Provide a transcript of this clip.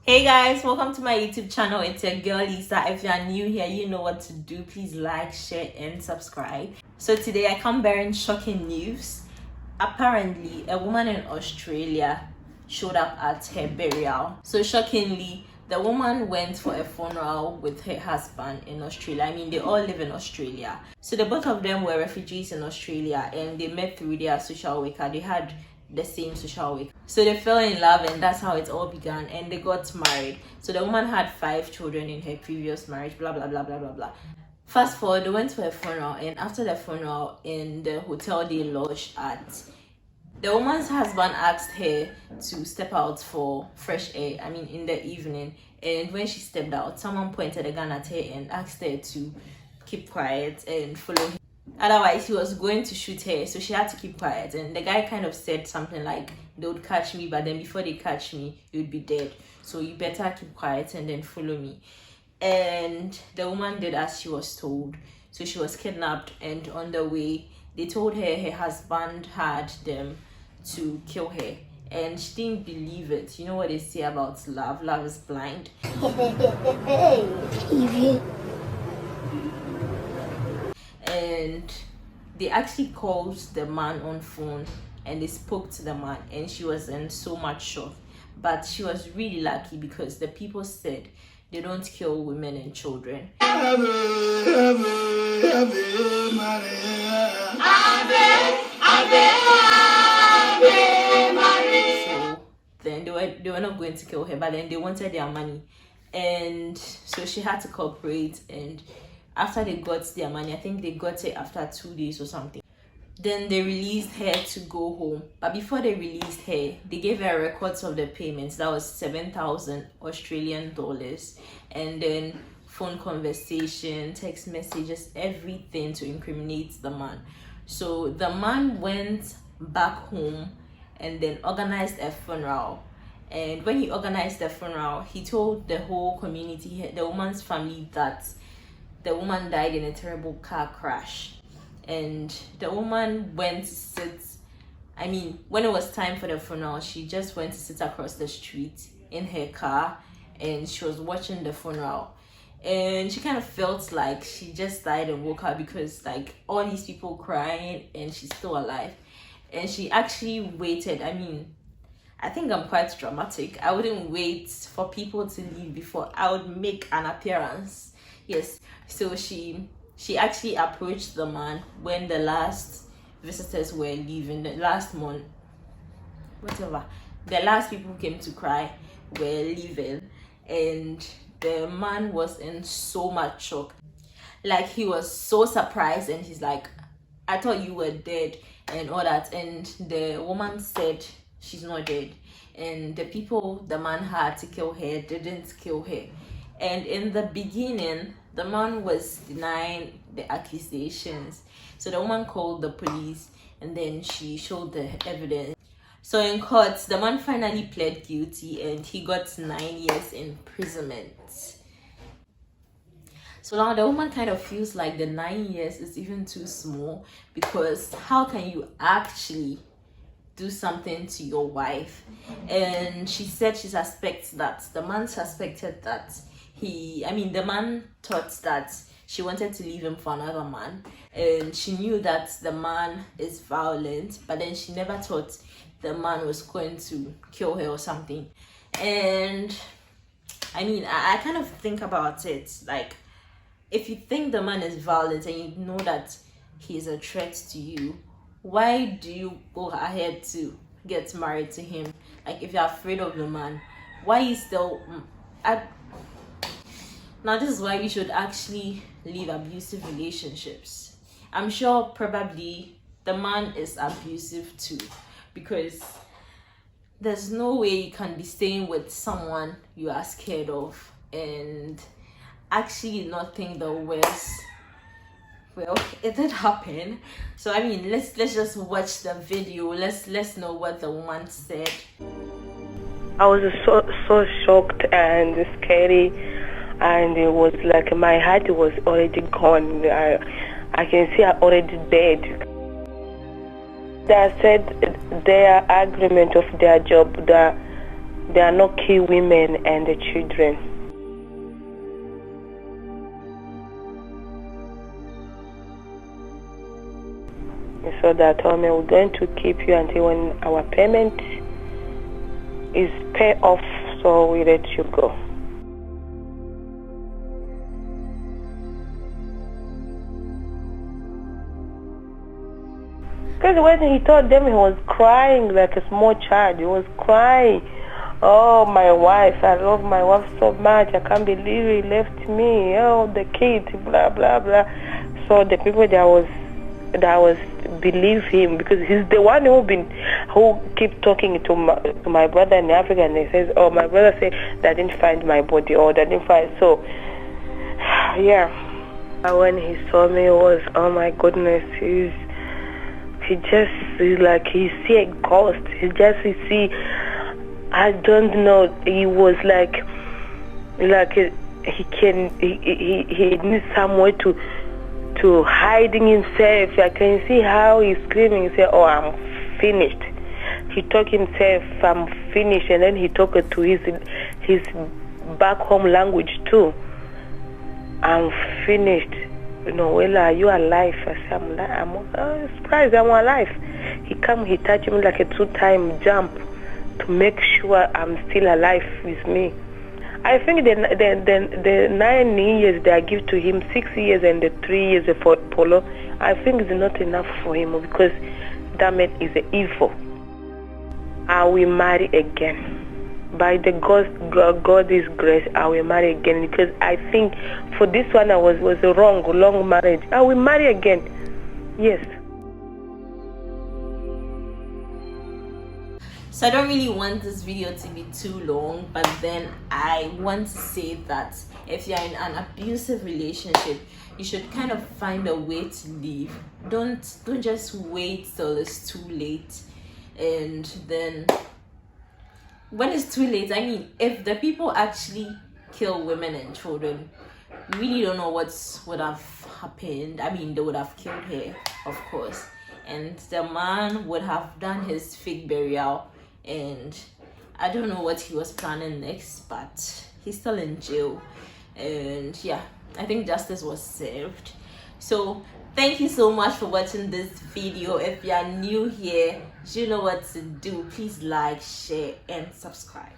Hey guys, welcome to my YouTube channel. It's your girl Lisa. If you are new here, you know what to do. Please like, share, and subscribe. So today I come bearing shocking news. Apparently, a woman in Australia showed up at her burial. So shockingly, the woman went for a funeral with her husband in Australia. I mean, they all live in Australia. So the both of them were refugees in Australia and they met through their social worker. They had the same social worker. So they fell in love and that's how it all began, and they got married. So the woman had 5 children in her previous marriage, blah blah blah blah blah blah. Fast forward, they went for a funeral, and after the funeral, in the hotel they lodged at, the woman's husband asked her to step out for fresh air, I mean in the evening, and when she stepped out, someone pointed a gun at her and asked her to keep quiet and follow him. Otherwise, he was going to shoot her, so she had to keep quiet. And the guy kind of said something like, they would catch me, but then before they catch me, you'd be dead. So you better keep quiet and then follow me. And the woman did as she was told. So she was kidnapped, and on the way, they told her her husband had them to kill her. And she didn't believe it. You know what they say about love? Love is blind. And they actually called the man on phone and they spoke to the man, and she was in so much shock. But she was really lucky because the people said they don't kill women and children. So then they were not going to kill her, but then they wanted their money, and so she had to cooperate. And after they got their money, I think they got it after 2 days or something, then they released her to go home. But before they released her, they gave her records of the payments. That was 7,000 Australian dollars, and then phone conversation, text messages, everything to incriminate the man. So the man went back home and then organized a funeral. And when he organized the funeral, he told the whole community, the woman's family, that the woman died in a terrible car crash. And the woman went to sit, I mean, when it was time for the funeral, she just went to sit across the street in her car and she was watching the funeral. And she kind of felt like she just died and woke up, because like all these people crying and she's still alive. And she actually waited. I mean, I think I'm quite dramatic. I wouldn't wait for people to leave before I would make an appearance. Yes, so she actually approached the man when the last visitors were leaving, the last month, whatever, the last people who came to cry were leaving, and the man was in so much shock. Like, he was so surprised, and he's like, I thought you were dead and all that. And the woman said she's not dead, and the people the man had to kill her didn't kill her. And in the beginning, the man was denying the accusations. So the woman called the police and then she showed the evidence. So in court, the man finally pled guilty and he got 9 years imprisonment. So now the woman kind of feels like the 9 years is even too small, because how can you actually do something to your wife? And she said she suspects that the man suspected that the man thought that she wanted to leave him for another man, and she knew that the man is violent, but then she never thought the man was going to kill her or something. And I mean, I kind of think about it like, if you think the man is violent and you know that he is a threat to you, why do you go ahead to get married to him? Like, if you're afraid of the man, why you still now this is why we should actually leave abusive relationships. I'm sure probably the man is abusive too, because there's no way you can be staying with someone you are scared of and actually not think the worst. Well, it did happen. So I mean, let's just watch the video. Let's know what the woman said. I was so shocked and scary, and it was like my heart was already gone. I can see I'm already dead. They said their agreement of their job, that They are not key women and the children. So they told me, we're going to keep you until when our payment is paid off, so we let you go. Because when he told them, he was crying like a small child. He was crying. Oh, my wife, I love my wife so much. I can't believe he left me. Oh, the kids, blah, blah, blah. So the people that was believe him, because he's the one who keep talking to my brother in Africa, and he says, oh, my brother said they didn't find my body, or they didn't find. So yeah, when he saw me, it was, oh my goodness, he's like he see a ghost. He see, I don't know, he was like he needs somewhere to hiding himself. I can see how he's screaming. He said, oh, I'm finished. He told himself, I'm finished, and then he talked to his back home language too. I'm finished. You know, well, are you alive? I said, I'm surprised I'm alive. He touched me like a 2-time jump to make sure I'm still alive with me. I think the 9 years they give to him, 6 years and the 3 years for Polo, I think it's not enough for him, because that man is evil. I will marry again. By the God's grace, I will marry again, because I think for this one I was a long marriage. I will marry again. Yes. So I don't really want this video to be too long, but then I want to say that if you're in an abusive relationship, you should kind of find a way to leave. Don't just wait till it's too late. And then when it's too late, I mean, if the people actually kill women and children, we really don't know what would have happened. I mean, they would have killed her, of course, and the man would have done his fake burial, and I don't know what he was planning next, but he's still in jail. And yeah, I think justice was served. So thank you so much for watching this video. If you are new here, you know what to do. Please like, share, and subscribe.